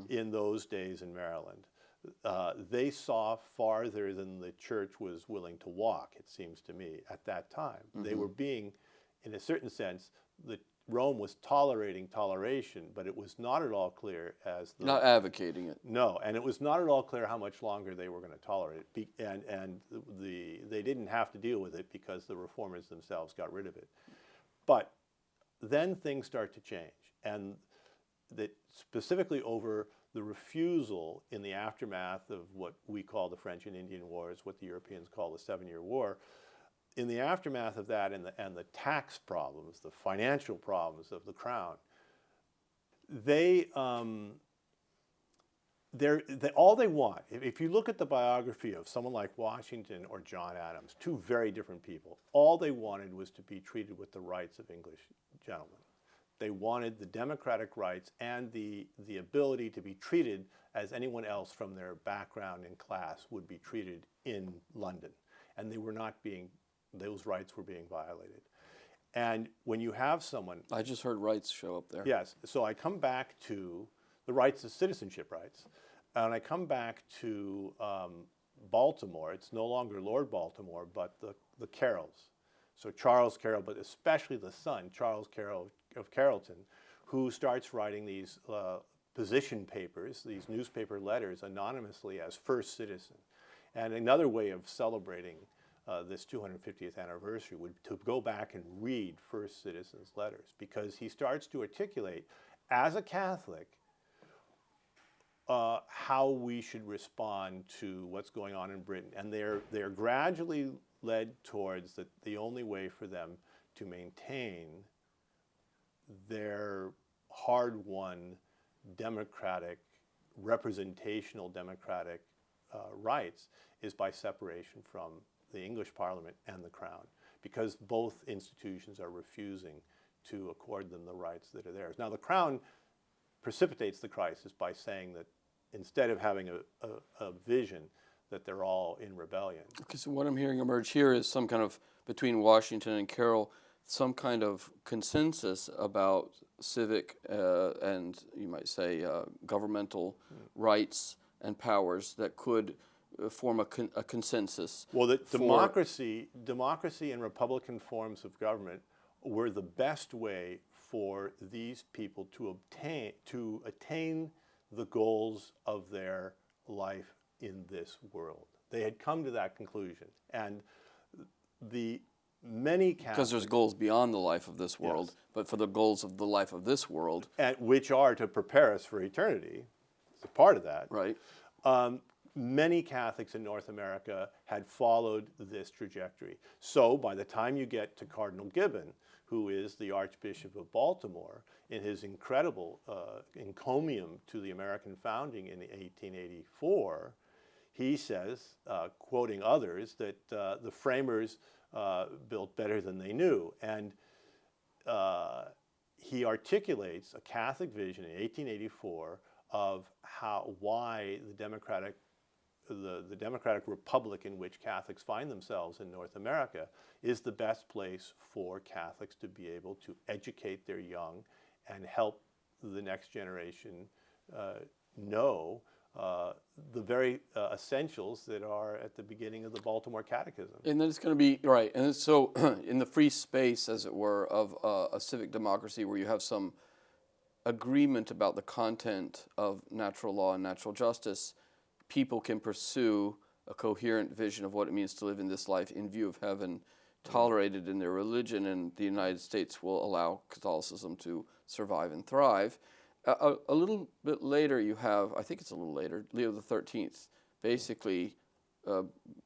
in those days in Maryland. They saw farther than the church was willing to walk, it seems to me, at that time. They were being, in a certain sense, Rome was tolerating toleration, but it was not at all clear as not advocating it. No, and it was not at all clear how much longer they were going to tolerate it, and they didn't have to deal with it because the reformers themselves got rid of it. But then things start to change, and that specifically over the refusal in the aftermath of what we call the French and Indian Wars, what the Europeans call the 7-Year War. In the aftermath of that and the tax problems, the financial problems of the crown, all they want, if you look at the biography of someone like Washington or John Adams, two very different people, all they wanted was to be treated with the rights of English gentlemen. They wanted the democratic rights and the ability to be treated as anyone else from their background and class would be treated in London. And those rights were being violated. And when you have someone... I just heard rights show up there. Yes. So I come back to the rights of citizenship rights. And I come back to Baltimore. It's no longer Lord Baltimore, but the Carrolls. So Charles Carroll, but especially the son, Charles Carroll of Carrollton, who starts writing these position papers, these newspaper letters anonymously as first citizen. And another way of celebrating this 250th anniversary would to go back and read first citizens' letters, because he starts to articulate, as a Catholic, how we should respond to what's going on in Britain. And they're gradually led towards the only way for them to maintain their hard-won representational democratic rights is by separation from the English Parliament and the Crown, because both institutions are refusing to accord them the rights that are theirs. Now, the Crown precipitates the crisis by saying that instead of having a vision, that they're all in rebellion. Okay, so what I'm hearing emerge here is some kind of, between Washington and Carroll, some kind of consensus about civic and, you might say, governmental rights and powers that could form a consensus. Well, that democracy and Republican forms of government were the best way for these people to attain the goals of their life in this world. They had come to that conclusion, and the many Catholics, because there's goals beyond the life of this world, yes, but for the goals of the life of this world, which are to prepare us for eternity. It's a part of that, right? Many Catholics in North America had followed this trajectory. So by the time you get to Cardinal Gibbon, who is the Archbishop of Baltimore, in his incredible encomium to the American founding in 1884, he says, quoting others, that the framers built better than they knew. And he articulates a Catholic vision in 1884 of why the democratic republic in which Catholics find themselves in North America is the best place for Catholics to be able to educate their young and help the next generation know the very essentials that are at the beginning of the Baltimore Catechism. And then it's going to be, right, and so in the free space, as it were, of a civic democracy where you have some agreement about the content of natural law and natural justice, people can pursue a coherent vision of what it means to live in this life in view of heaven, tolerated in their religion, and the United States will allow Catholicism to survive and thrive. A little bit later, you have, I think it's a little later, Leo XIII, basically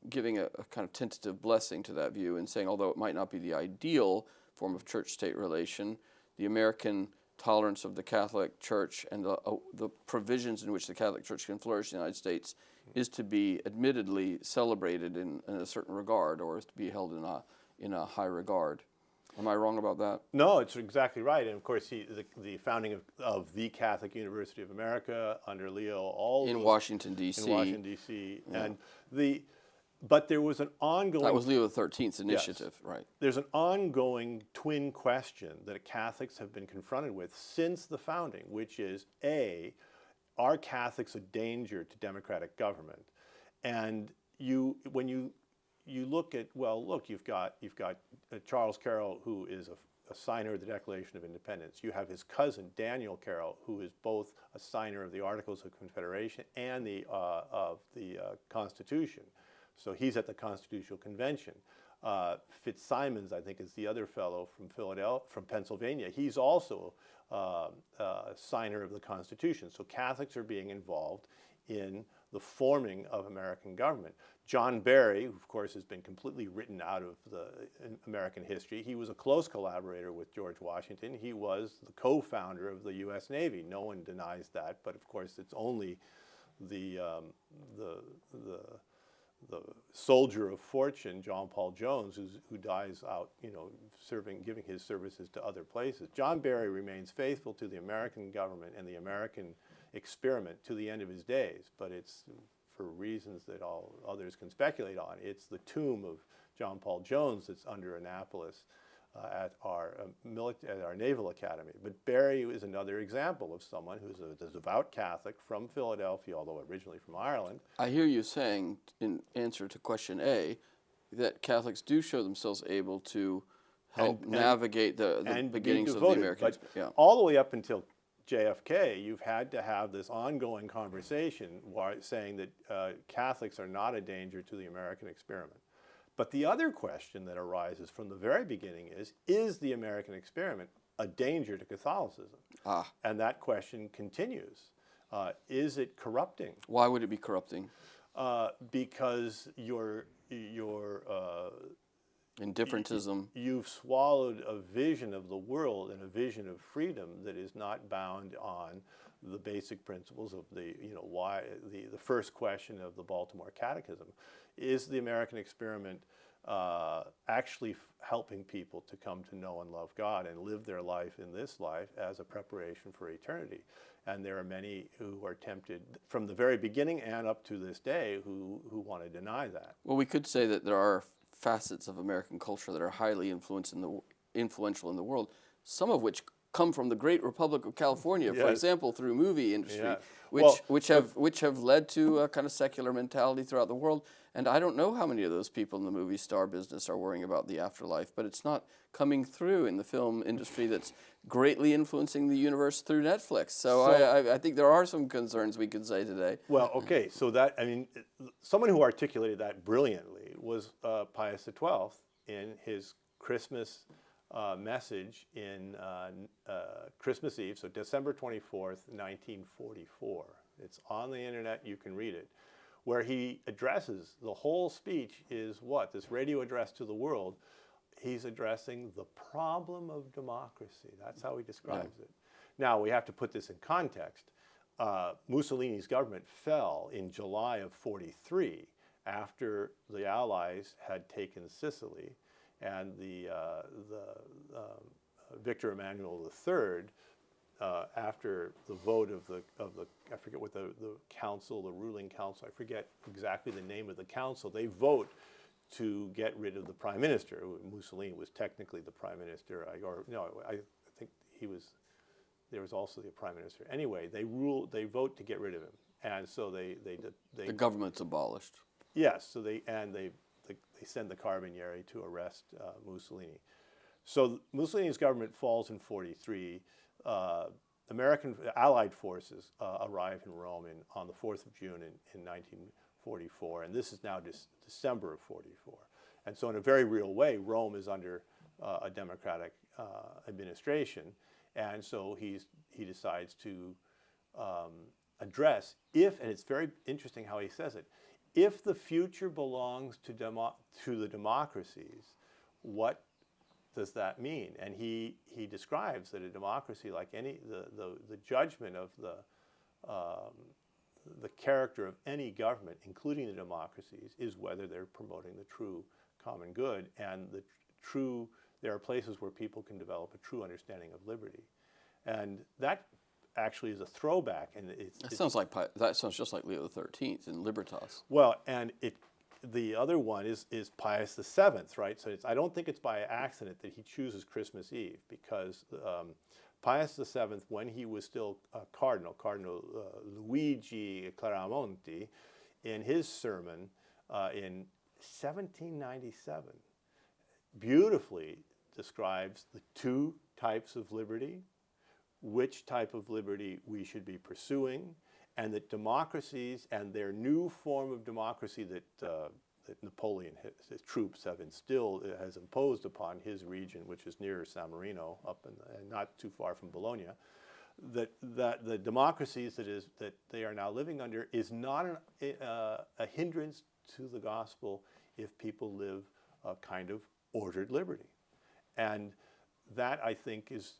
giving a kind of tentative blessing to that view and saying, although it might not be the ideal form of church-state relation, the American tolerance of the Catholic Church and the provisions in which the Catholic Church can flourish in the United States is to be admittedly celebrated in a certain regard, or is to be held in a high regard. Am I wrong about that? No, it's exactly right. And of course, the founding of the Catholic University of America under Leo, in Washington, D.C. In Washington, D.C. Yeah. But there was an ongoing... That was Leo XIII's initiative, yes. Right. There's an ongoing twin question that Catholics have been confronted with since the founding, which is, A, are Catholics a danger to democratic government? And when you look at, well, look, you've got Charles Carroll, who is a signer of the Declaration of Independence. You have his cousin, Daniel Carroll, who is both a signer of the Articles of Confederation and of the Constitution. So he's at the Constitutional Convention. Fitzsimons, I think, is the other fellow from Pennsylvania. He's also a signer of the Constitution. So Catholics are being involved in the forming of American government. John Barry, who of course has been completely written out of in American history, he was a close collaborator with George Washington. He was the co-founder of the U.S. Navy. No one denies that, but of course it's only the soldier of fortune, John Paul Jones, who dies out, giving his services to other places. John Barry remains faithful to the American government and the American experiment to the end of his days, but it's for reasons that all others can speculate on. It's the tomb of John Paul Jones that's under Annapolis at our Naval Academy. But Barry is another example of someone who's a devout Catholic from Philadelphia, although originally from Ireland. I hear you saying, in answer to question A, that Catholics do show themselves able to help navigate the beginnings of the American experience. Yeah. All the way up until JFK, you've had to have this ongoing conversation saying that Catholics are not a danger to the American experiment. But the other question that arises from the very beginning is the American experiment a danger to Catholicism? And that question continues. Is it corrupting? Why would it be corrupting? Because your indifferentism. You've swallowed a vision of the world and a vision of freedom that is not bound on the basic principles of the first question of the Baltimore Catechism. Is the American experiment actually helping people to come to know and love God and live their life in this life as a preparation for eternity? And there are many who are tempted from the very beginning and up to this day who want to deny that. Well, we could say that there are facets of American culture that are highly influential in the world, some of which come from the great Republic of California, for example, through movie industry, which have led to a kind of secular mentality throughout the world. And I don't know how many of those people in the movie star business are worrying about the afterlife, but it's not coming through in the film industry that's greatly influencing the universe through Netflix. So I think there are some concerns we could say today. Well, okay, so that, someone who articulated that brilliantly was Pius XII in his Christmas message in Christmas Eve, so December 24th, 1944. It's on the internet, you can read it, where he addresses, the whole speech is what? This radio address to the world. He's addressing the problem of democracy. That's how he describes it. Now, we have to put this in context. Mussolini's government fell in July of 43 after the Allies had taken Sicily, and the Victor Emmanuel III, after the vote of the I forget what the council, the ruling council, I forget exactly the name of the council, they vote to get rid of the prime minister. Mussolini was technically the prime minister, I think there was also the prime minister. Anyway, they vote to get rid of him, and so the government's abolished. Yes, so they send the Carabinieri to arrest Mussolini. So Mussolini's government falls in 43. American Allied forces arrive in Rome on the 4th of June in 1944, and this is now December of 44. And so in a very real way, Rome is under a democratic administration. And so he decides to address, and it's very interesting how he says it, if the future belongs to the democracies, what does that mean? And he describes that a democracy, like the judgment of the character of any government, including the democracies, is whether they're promoting the true common good, and there are places where people can develop a true understanding of liberty. And that actually is a throwback, and that sounds just like Leo XIII in Libertas. Well, and the other one is Pius XII, right? So I don't think it's by accident that he chooses Christmas Eve, because Pius XII, when he was still Cardinal Luigi Claramonti, in his sermon in 1797, beautifully describes the two types of liberty, which type of liberty we should be pursuing, and that democracies and their new form of democracy that Napoleon, his troops have has imposed upon his region, which is near San Marino, and not too far from Bologna, that the democracies that they are now living under is not a hindrance to the gospel if people live a kind of ordered liberty. And that, I think, is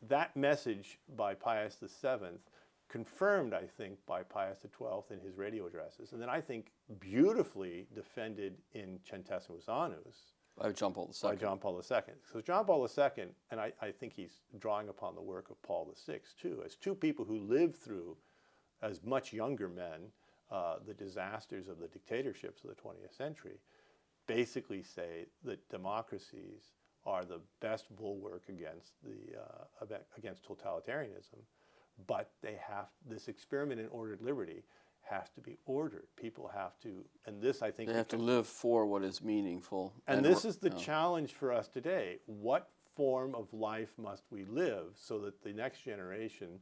that message by Pius VII, confirmed, I think, by Pius XII in his radio addresses, and then I think beautifully defended in Centesimus Annus by John Paul II. So John Paul II, and I think he's drawing upon the work of Paul VI too, as two people who lived through, as much younger men, the disasters of the dictatorships of the 20th century, basically say that democracies are the best bulwark against totalitarianism, but this experiment in ordered liberty has to be ordered. People have to, and this, I think, they have to live for what is meaningful. And this is the challenge for us today. What form of life must we live so that the next generation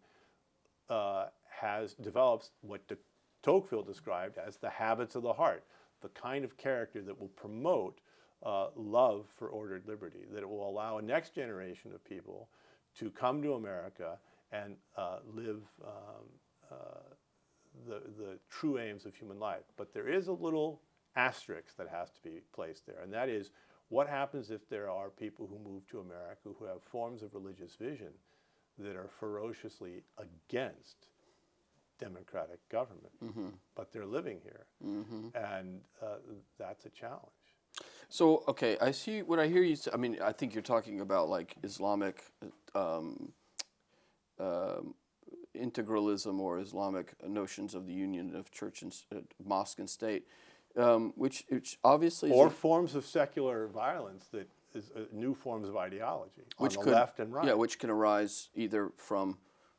develops what de Tocqueville described as the habits of the heart, the kind of character that will promote love for ordered liberty, that it will allow a next generation of people to come to America and live the true aims of human life. But there is a little asterisk that has to be placed there, and that is, what happens if there are people who move to America who have forms of religious vision that are ferociously against democratic government, but they're living here, and that's a challenge. So, okay, I see what I hear you say. I mean, I think you're talking about like Islamic integralism or Islamic notions of the union of church and mosque and state, which obviously or forms of secular violence that is new forms of ideology which on the left and right. Yeah, which can arise either from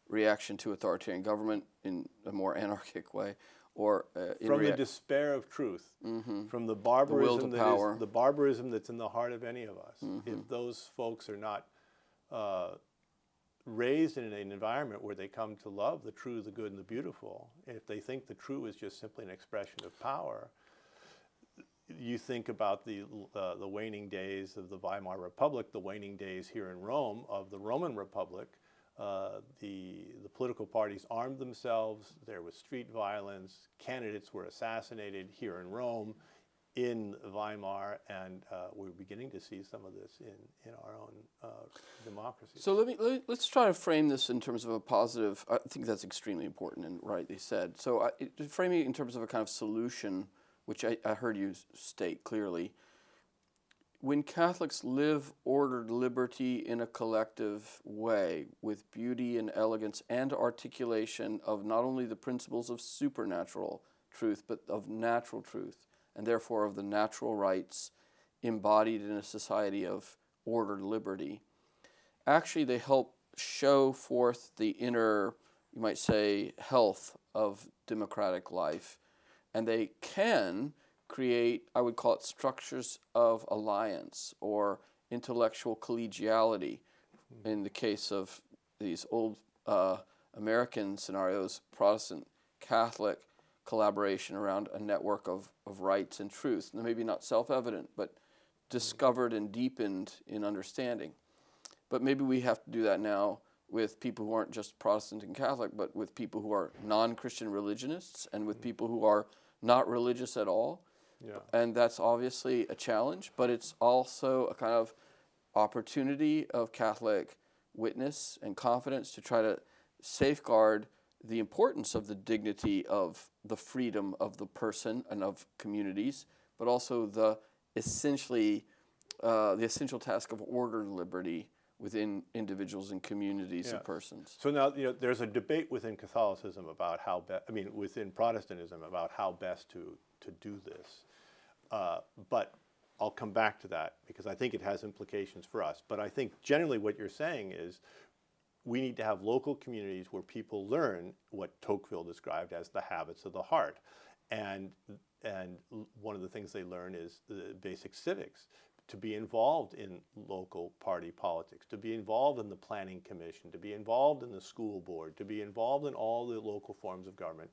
reaction to authoritarian government in a more anarchic way, or from the despair of truth, from the barbarism the barbarism that's in the heart of any of us. If those folks are not raised in an environment where they come to love the true, the good, and the beautiful, if they think the true is just simply an expression of power, you think about the waning days of the Weimar Republic, the waning days here in Rome of the Roman Republic. The political parties armed themselves. There was street violence. Candidates were assassinated here in Rome, in Weimar, and we're beginning to see some of this in our own democracy. So let's try to frame this in terms of a positive. I think that's extremely important and rightly said. So framing it in terms of a kind of solution, which I heard you state clearly. When Catholics live ordered liberty in a collective way with beauty and elegance and articulation of not only the principles of supernatural truth, but of natural truth, and therefore of the natural rights embodied in a society of ordered liberty, actually they help show forth the inner, you might say, health of democratic life. And they can create, I would call it, structures of alliance or intellectual collegiality. In the case of these old American scenarios, Protestant, Catholic collaboration around a network of rights and truth. Maybe not self-evident, but discovered and deepened in understanding. But maybe we have to do that now with people who aren't just Protestant and Catholic, but with people who are non-Christian religionists and with people who are not religious at all. Yeah. And that's obviously a challenge, but it's also a kind of opportunity of Catholic witness and confidence to try to safeguard the importance of the dignity of the freedom of the person and of communities, but also the essential task of order and liberty within individuals and communities of persons. So now, there's a debate within Catholicism about within Protestantism about how best to do this. But I'll come back to that because I think it has implications for us. But I think generally what you're saying is we need to have local communities where people learn what Tocqueville described as the habits of the heart. And one of the things they learn is the basic civics, to be involved in local party politics, to be involved in the planning commission, to be involved in the school board, to be involved in all the local forms of government,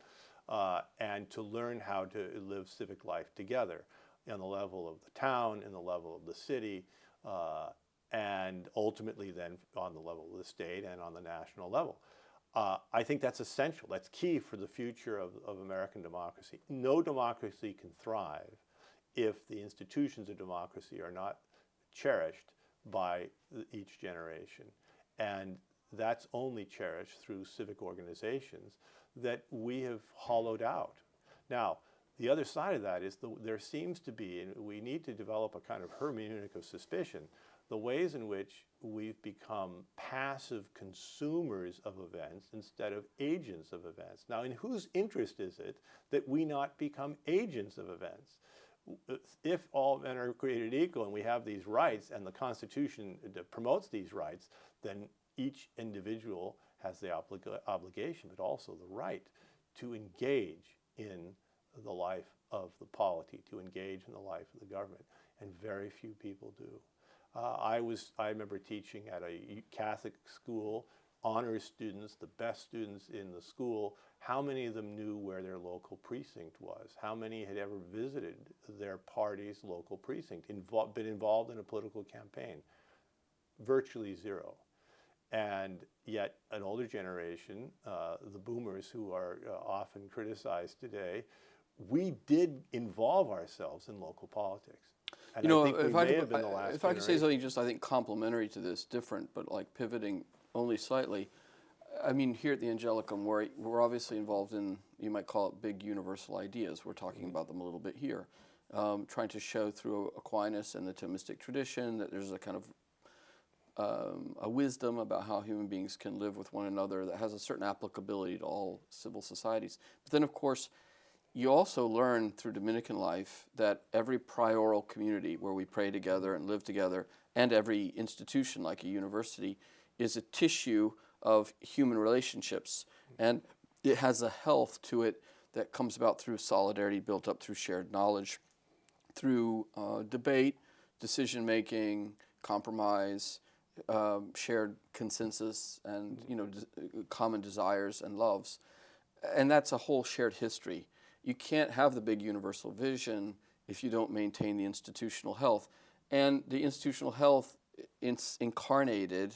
and to learn how to live civic life together on the level of the town, in the level of the city, and ultimately then on the level of the state and on the national level. I think that's essential. That's key for the future of American democracy. No democracy can thrive if the institutions of democracy are not cherished by each generation. And that's only cherished through civic organizations that we have hollowed out. Now, the other side of that is there seems to be, and we need to develop a kind of hermeneutic of suspicion, the ways in which we've become passive consumers of events instead of agents of events. Now, in whose interest is it that we not become agents of events? If all men are created equal and we have these rights and the Constitution promotes these rights, then each individual has the obligation, but also the right to engage in the life of the polity, to engage in the life of the government, and very few people do. I remember teaching at a Catholic school, honors students, the best students in the school. How many of them knew where their local precinct was? How many had ever visited their party's local precinct, been involved in a political campaign? Virtually zero. And yet an older generation, the boomers who are often criticized today, we did involve ourselves in local politics. And I think we may have been the last if I could say something just, I think, complementary to this, different, but like pivoting only slightly. I mean, here at the Angelicum, we're obviously involved in, you might call it big universal ideas. We're talking about them a little bit here, trying to show through Aquinas and the Thomistic tradition that there's a kind of a wisdom about how human beings can live with one another that has a certain applicability to all civil societies. But then, of course, you also learn through Dominican life that every prioral community where we pray together and live together, and every institution like a university, is a tissue of human relationships. And it has a health to it that comes about through solidarity built up through shared knowledge, through debate, decision-making, compromise, shared consensus, and common desires and loves. And that's a whole shared history. You can't have the big universal vision if you don't maintain the institutional health. And the institutional health incarnated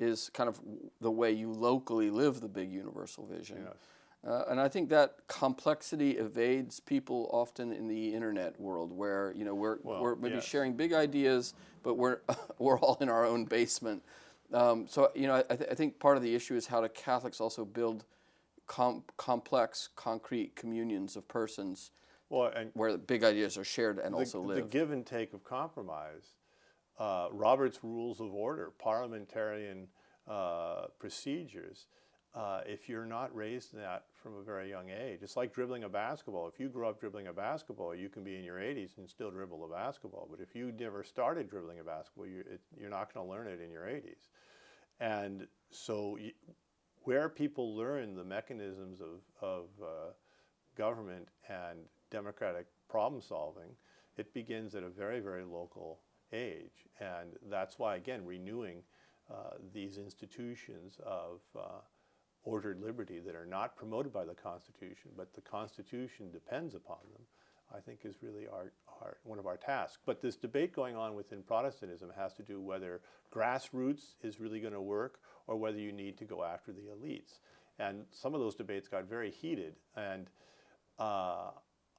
is kind of the way you locally live the big universal vision. Yes. And I think that complexity evades people often in the internet world, where we're maybe sharing big ideas, but we're all in our own basement. So I think part of the issue is how do Catholics also build complex, concrete communions of persons, where big ideas are shared and also live. The give and take of compromise, Robert's Rules of Order, parliamentarian procedures. If you're not raised in that from a very young age, it's like dribbling a basketball. If you grew up dribbling a basketball, you can be in your 80s and still dribble a basketball. But if you never started dribbling a basketball, you're not going to learn it in your 80s. And so where people learn the mechanisms of government and democratic problem solving, it begins at a very, very local age. And that's why, again, renewing these institutions of ordered liberty that are not promoted by the Constitution, but the Constitution depends upon them, I think is really one of our tasks. But this debate going on within Protestantism has to do whether grassroots is really going to work or whether you need to go after the elites. And some of those debates got very heated. And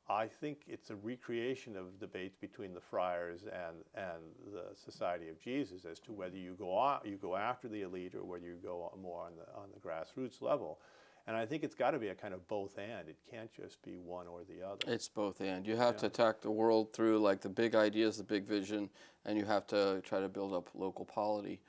I think it's a recreation of debates between the friars and the Society of Jesus as to whether you go after the elite or whether you go more on the grassroots level. And I think it's got to be a kind of both and. It can't just be one or the other. It's both and. You have to attack the world through like the big ideas, the big vision, and you have to try to build up local polity,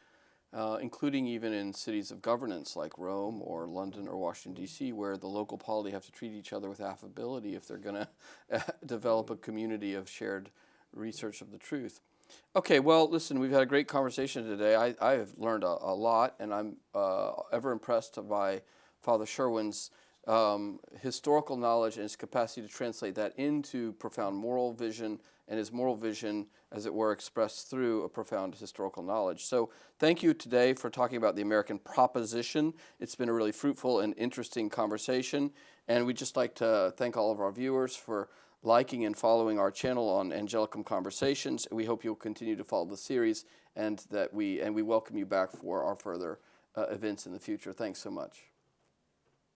including even in cities of governance like Rome or London or Washington, D.C., where the local polity have to treat each other with affability if they're going to develop a community of shared research of the truth. Okay, well, listen, we've had a great conversation today. I have learned a lot, and I'm ever impressed by Father Sherwin's historical knowledge and his capacity to translate that into profound moral vision, and his moral vision, as it were, expressed through a profound historical knowledge. So thank you today for talking about the American proposition. It's been a really fruitful and interesting conversation, and we'd just like to thank all of our viewers for liking and following our channel on Angelicum Conversations. We hope you'll continue to follow the series, and that we welcome you back for our further events in the future. Thanks so much.